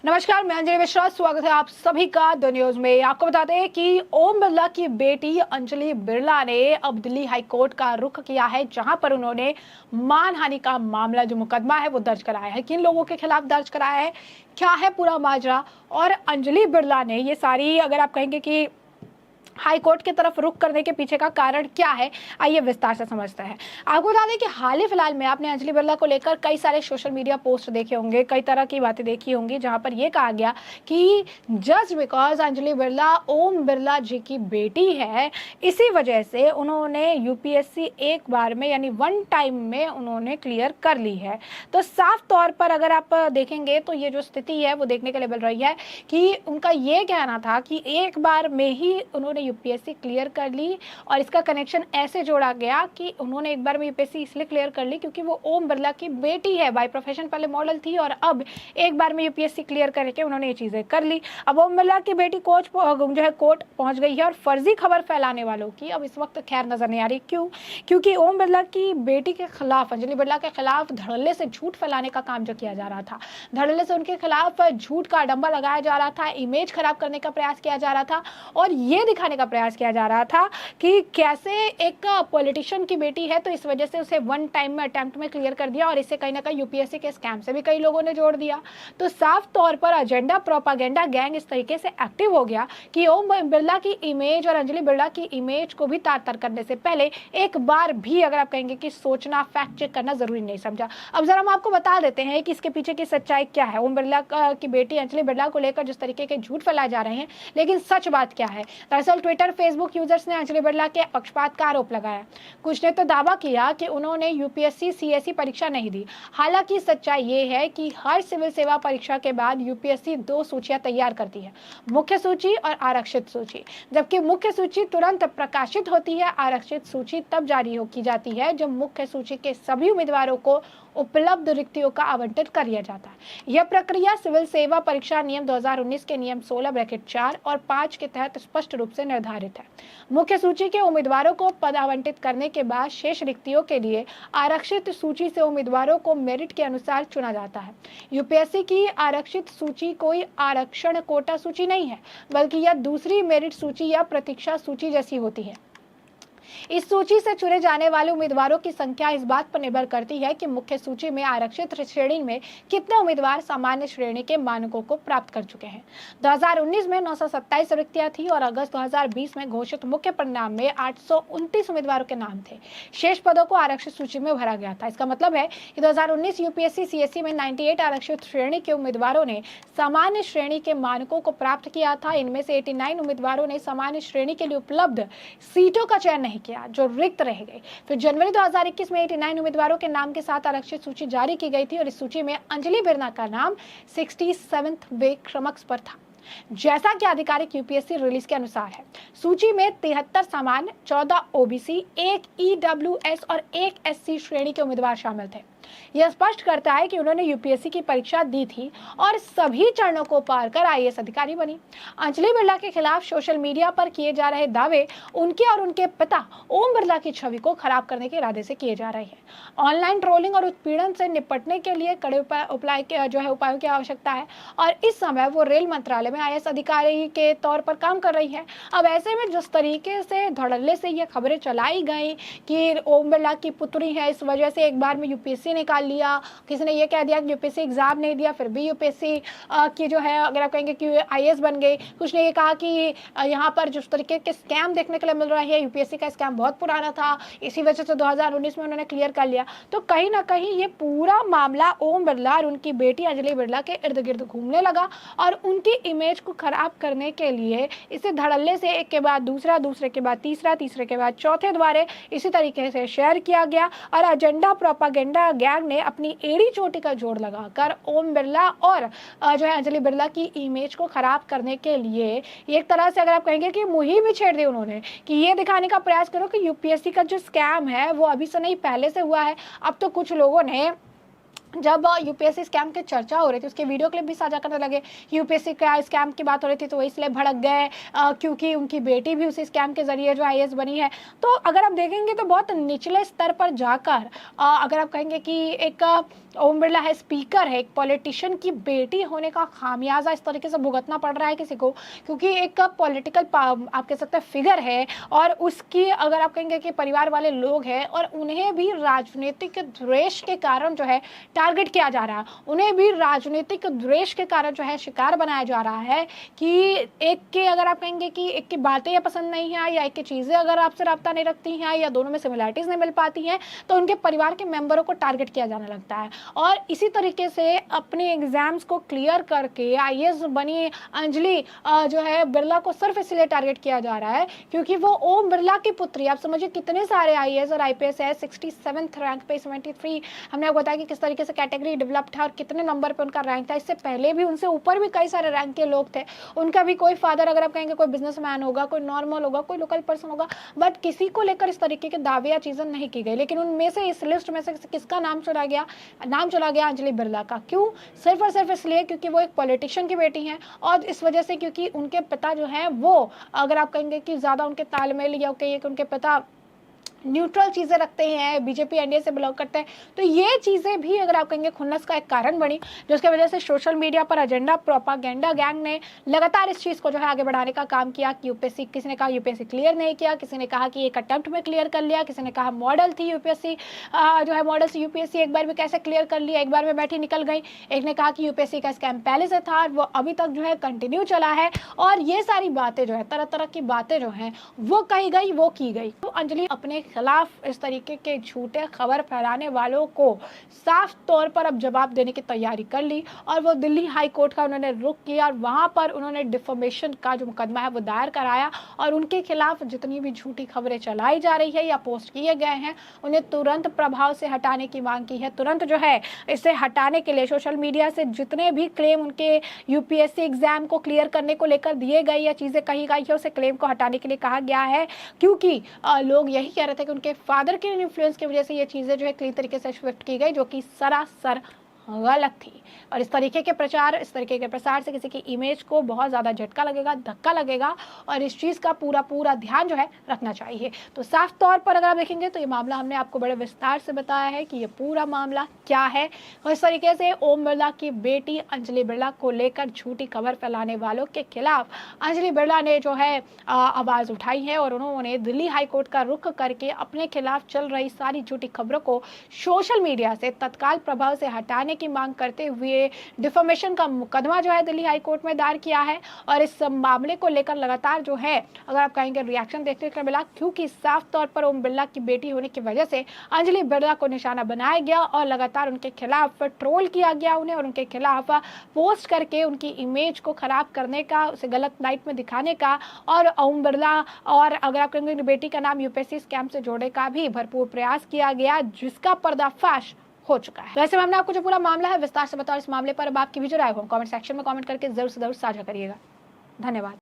नमस्कार, मैं अंजलि मिश्रा। स्वागत है आप सभी का द न्यूज में। आपको बता दें कि ओम बिरला की बेटी अंजलि बिरला ने अब दिल्ली हाई कोर्ट का रुख किया है, जहां पर उन्होंने मानहानि का मामला जो मुकदमा है वो दर्ज कराया है। किन लोगों के खिलाफ दर्ज कराया है, क्या है पूरा माजरा, और अंजलि बिरला ने ये सारी, अगर आप कहेंगे कि हाई कोर्ट की तरफ रुख करने के पीछे का कारण क्या है, आइए विस्तार से समझते हैं। आपको बता दें कि हाल ही फिलहाल में आपने अंजलि बिरला को लेकर कई सारे सोशल मीडिया पोस्ट देखे होंगे, कई तरह की बातें देखी होंगी, जहां पर यह कहा गया कि जस्ट बिकॉज अंजलि बिरला ओम बिरला जी की बेटी है, इसी वजह से उन्होंने यूपीएससी एक बार में यानी वन टाइम में उन्होंने क्लियर कर ली है। तो साफ तौर पर अगर आप देखेंगे तो ये जो स्थिति है वो देखने के लिए मिल रही है कि उनका ये कहना था कि एक बार में ही उन्होंने यूपीएससी क्लियर कर ली, और इसका कनेक्शन ऐसे जोड़ा गया कि उन्होंने एक बार में यूपीएससी इसलिए क्लियर कर ली क्योंकि वो ओम बिरला की बेटी है। बाय प्रोफेशन पहले मॉडल थी और अब एक बार में यूपीएससी क्लियर करके उन्होंने ये चीजें कर ली। अब ओम बिरला की बेटी कोर्ट पहुंच गई है, और फर्जी खबर फैलाने वालों की अब इस वक्त खैर नजर नहीं आ रही। क्यों? क्योंकि ओम बिरला की बेटी के खिलाफ, अंजलि बिरला के खिलाफ धड़ल्ले से झूठ फैलाने का काम जो किया जा रहा था, धड़ल्ले से उनके खिलाफ झूठ का डंबा लगाया जा रहा था, इमेज खराब करने का प्रयास किया जा रहा था, और ये दिखाने का प्रयास किया जा रहा था कि कैसे एक पॉलिटिशियन की बेटी है तो इस वजह से उसे वन टाइम में अटेम्प्ट में क्लियर कर दिया, और इसे कहीं ना कहीं यूपीएससी के स्कैम से भी कई लोगों ने जोड़ दिया। तो साफ तौर पर एजेंडा प्रोपागेंडा गैंग इस तरीके से एक्टिव हो गया कि ओम बिरला की इमेज और अंजलि बिरला की इमेज को भी तार-तार करने से पहले एक बार भी, अगर आप कहेंगे कि सोचना, फैक्ट चेक करना जरूरी नहीं समझा। अब जरा हम आपको बता देते हैं कि इसके पीछे की सच्चाई क्या है। ओम बिरला की बेटी अंजलि बिरला को लेकर जिस तरीके के झूठ फैलाए जा रहे हैं, लेकिन सच बात क्या है? दरअसल ट्विटर, फेसबुक यूजर्स ने अंजलि बिरला के पक्षपात का आरोप लगाया। कुछ ने तो दावा किया कि उन्होंने यूपीएससी सीएससी परीक्षा नहीं दी। हालांकि सच्चाई ये है कि हर सिविल सेवा परीक्षा के बाद यूपीएससी दो सूचियां तैयार करती है, मुख्य सूची और आरक्षित सूची। जबकि मुख्य सूची तुरंत प्रकाशित होती है, आरक्षित सूची तब जारी की जाती है जब मुख्य सूची के सभी उम्मीदवारों को उपलब्ध रिक्तियों का आवंटन कर लिया जाता है। यह प्रक्रिया सिविल सेवा परीक्षा नियम 2019 के नियम 16(4) और 5 के तहत स्पष्ट रूप से निर्धारित है। मुख्य सूची के उम्मीदवारों को पद आवंटित करने के बाद शेष रिक्तियों के लिए आरक्षित सूची से उम्मीदवारों को मेरिट के अनुसार चुना जाता है। यूपीएससी की आरक्षित सूची कोई आरक्षण कोटा सूची नहीं है, बल्कि यह दूसरी मेरिट सूची या प्रतीक्षा सूची जैसी होती है। इस सूची से चुने जाने वाले उम्मीदवारों की संख्या इस बात पर निर्भर करती है कि मुख्य सूची में आरक्षित श्रेणी में कितने उम्मीदवार सामान्य श्रेणी के मानकों को प्राप्त कर चुके हैं। 2019 में 927 रिक्तियां थी और अगस्त 2020 में घोषित मुख्य परिणाम में 829 उम्मीदवारों के नाम थे। शेष पदों को आरक्षित सूची में भरा गया था। इसका मतलब है कि 2019 यूपीएससी सीएससी में 98 आरक्षित श्रेणी के उम्मीदवारों ने सामान्य श्रेणी के मानकों को प्राप्त किया था। इनमें से 89 उम्मीदवारों ने सामान्य श्रेणी के लिए उपलब्ध सीटों का चयन नहीं किया, जो रिक्त रह गई। फिर जनवरी 2021 में 89 उम्मीदवारों के नाम के साथ आरक्षित सूची जारी की गई थी, और इस सूची में अंजलि बिरला का नाम 67वें क्रमांक पर था, जैसा कि आधिकारिक यूपीएससी रिलीज के अनुसार है। सूची में 73 सामान्य, 14 ओबीसी, 1 ईडब्ल्यूएस और 1 एससी श्रेणी के उम्मीदवार शामिल थे। यह स्पष्ट करता है कि उन्होंने यूपीएससी की परीक्षा दी थी और सभी चरणों को पार कर आईएएस अधिकारी बनी। अंजलि बिरला के खिलाफ सोशल मीडिया पर किए जा रहे दावे उनके और उनके पिता ओम बिरला की छवि को खराब करने के इरादे से किए जा रहे हैं। ऑनलाइन ट्रोलिंग और उत्पीड़न से निपटने के लिए कड़े उपायों की आवश्यकता है, और इस समय वो रेल मंत्रालय में आईएएस अधिकारी के तौर पर काम कर रही है। अब ऐसे में जिस तरीके से धड़ल्ले से ये खबरें चलाई गई कि ओम बिरला की पुत्री है, इस वजह से एक बार में यूपीएससी निकाल लिया, किसी ने ये कह दिया कि यूपीएससी एग्जाम नहीं दिया, फिर भी यूपीएससी की जो है, अगर आप कहेंगे कि आईएएस बन गई। कुछ ने ये कहा कि यहाँ पर जिस तरीके के स्कैम देखने के लिए मिल रहा है, यूपीएससी का स्कैम बहुत पुराना था, इसी वजह से 2019 में उन्होंने क्लियर कर लिया। तो कहीं ना कहीं ये पूरा मामला ओम बिरला और उनकी बेटी अंजलि बिरला के इर्द गिर्द घूमने लगा, और उनकी इमेज को खराब करने के लिए इसे धड़ल्ले से एक के बाद दूसरा, दूसरे के बाद तीसरा, तीसरे के बाद चौथे द्वारे इसी तरीके से शेयर किया गया, और एजेंडा प्रोपागेंडा गैंग ने अपनी एड़ी चोटी का जोड़ लगाकर ओम बिरला और जो है अंजलि बिरला की इमेज को खराब करने के लिए एक तरह से, अगर आप कहेंगे कि मुहिम भी छेड़ दी उन्होंने कि ये दिखाने का प्रयास करो कि यूपीएससी का जो स्कैम है वो अभी से नहीं, पहले से हुआ है। अब तो कुछ लोगों ने जब यूपीएससी स्कैम की चर्चा हो रही थी, उसके वीडियो क्लिप भी साझा करने लगे। यूपीएससी का स्कैम की बात हो रही थी तो वो इसलिए भड़क गए क्योंकि उनकी बेटी भी उसी स्कैम के जरिए जो आईएएस बनी है। तो अगर आप देखेंगे तो बहुत निचले स्तर पर जाकर अगर आप कहेंगे कि एक ओम बिरला है, स्पीकर है, एक पॉलिटिशियन की बेटी होने का खामियाजा इस तरीके से भुगतना पड़ रहा है किसी को, क्योंकि एक पॉलिटिकल आप कह सकते हैं फिगर है और उसकी अगर आप कहेंगे कि परिवार वाले लोग हैं और उन्हें भी राजनीतिक द्वेष के कारण जो है टारगेट किया जा रहा है, उन्हें भी राजनीतिक द्वेष के कारण जो है शिकार बनाया जा रहा है कि एक के अगर आप कहेंगे कि एक की बातें या पसंद नहीं है या एक की चीज़ें अगर आपसे राब्ता नहीं रखती हैं या दोनों में सिमिलैरिटीज़ नहीं मिल पाती हैं तो उनके परिवार के मेंबरों को टारगेट किया जाने लगता है। और इसी तरीके से अपने एग्जाम्स को क्लियर करके आईएएस बनी अंजलि जो है बिरला को सिर्फ इसलिए टारगेट किया जा रहा है क्योंकि वो ओम बिरला की पुत्री। आप समझिए कितने सारे आईएएस और आईपीएस है, 67th रैंक पे 73। हमने आपको बताया कि किस तरीके से कैटेगरी डेवलप्ड है और कितने नंबर पे उनका रैंक था। इससे पहले भी उनसे ऊपर भी कई सारे रैंक के लोग थे। उनका भी कोई फादर अगर आप कहेंगे कोई बिजनेसमैन होगा, कोई नॉर्मल होगा, कोई लोकल पर्सन होगा, बट किसी को लेकर इस तरीके के दावे या चीजें नहीं की गई। लेकिन उनमें से इस लिस्ट में से किसका नाम चला गया? नाम चला गया अंजलि बिरला का। क्यों? सिर्फ और सिर्फ इसलिए क्योंकि वो एक पॉलिटिशियन की बेटी हैं और इस वजह से क्योंकि उनके पिता जो हैं वो अगर आप कहेंगे कि ज्यादा उनके तालमेल या कहिए कि उनके पिता न्यूट्रल चीज़ें रखते हैं, बीजेपी एनडीए से बिलोंग करते हैं, तो ये चीज़ें भी अगर आप कहेंगे खुन्नस का एक कारण बनी, जिसकी वजह से सोशल मीडिया पर एजेंडा प्रोपागेंडा गैंग ने लगातार इस चीज़ को जो है आगे बढ़ाने का काम किया कि यूपीएससी, किसी ने कहा यूपीएससी क्लियर नहीं किया, किसी ने कहा कि एक अटेम्प्ट में क्लियर कर लिया, किसी ने कहा मॉडल थी यूपीएससी जो है मॉडल से यूपीएससी एक बार भी कैसे क्लियर कर लिया, एक बार में बैठी निकल गई। एक ने कहा कि यूपीएससी का स्कैम पहले से था और वो अभी तक जो है कंटिन्यू चला है। और ये सारी बातें जो है तरह तरह की बातें जो हैं वो कही गई, वो की गई। तो अंजलि अपने खिलाफ इस तरीके के झूठे खबर फैलाने वालों को साफ तौर पर अब जवाब देने की तैयारी कर ली और वो दिल्ली हाई कोर्ट का उन्होंने रुख किया और वहां पर उन्होंने डिफेमेशन का जो मुकदमा है वो दायर कराया और उनके खिलाफ जितनी भी झूठी खबरें चलाई जा रही है या पोस्ट किए गए हैं उन्हें तुरंत प्रभाव से हटाने की मांग की है। तुरंत जो है इसे हटाने के लिए सोशल मीडिया से जितने भी क्लेम उनके यूपीएससी एग्जाम को क्लियर करने को लेकर दिए गए या चीजें कही गई है उसे क्लेम को हटाने के लिए कहा गया है, क्योंकि लोग यही कह रहे थे कि उनके फादर के इन्फ्लुएंस की वजह से ये चीजें जो है क्लीन तरीके से शिफ्ट की गई, जो कि सरासर गलत थी। और इस तरीके के प्रचार, इस तरीके के प्रसार से किसी की इमेज को बहुत ज़्यादा झटका लगेगा, धक्का लगेगा और इस चीज़ का पूरा ध्यान जो है रखना चाहिए। तो साफ तौर पर अगर आप देखेंगे तो ये मामला हमने आपको बड़े विस्तार से बताया है कि ये पूरा मामला क्या है और इस तरीके से ओम बिरला की बेटी अंजलि बिरला को लेकर झूठी खबर फैलाने वालों के खिलाफ अंजलि बिरला ने जो है आवाज़ उठाई है और उन्होंने दिल्ली हाईकोर्ट का रुख करके अपने खिलाफ चल रही सारी झूठी खबरों को सोशल मीडिया से तत्काल प्रभाव से हटाने की मांग करते हुए डिफेमेशन का मुकदमा जो है दिल्ली हाई कोर्ट में दायर किया है। और इस मामले को लेकर लगातार जो है अगर आप कहेंगे रिएक्शन देखने को मिला, क्योंकि साफ तौर पर ओम बिरला की बेटी होने की वजह से अंजलि बिरला को निशाना बनाया गया और लगातार उनके खिलाफ ट्रोल किया गया उन्हें और उनके खिलाफ पोस्ट करके उनकी इमेज को खराब करने का, उसे गलत लाइट में दिखाने का और ओम बिरला और अगर आप कहेंगे बेटी का नाम यूपीएससी स्कैम से जोड़ने का भी भरपूर प्रयास किया गया, जिसका पर्दाफाश हो चुका है। वैसे हमने आपको जो पूरा मामला है विस्तार से बताया। इस मामले पर अब आपकी भी जो राय हो कमेंट सेक्शन में कमेंट करके जरूर से जरूर साझा करिएगा। धन्यवाद।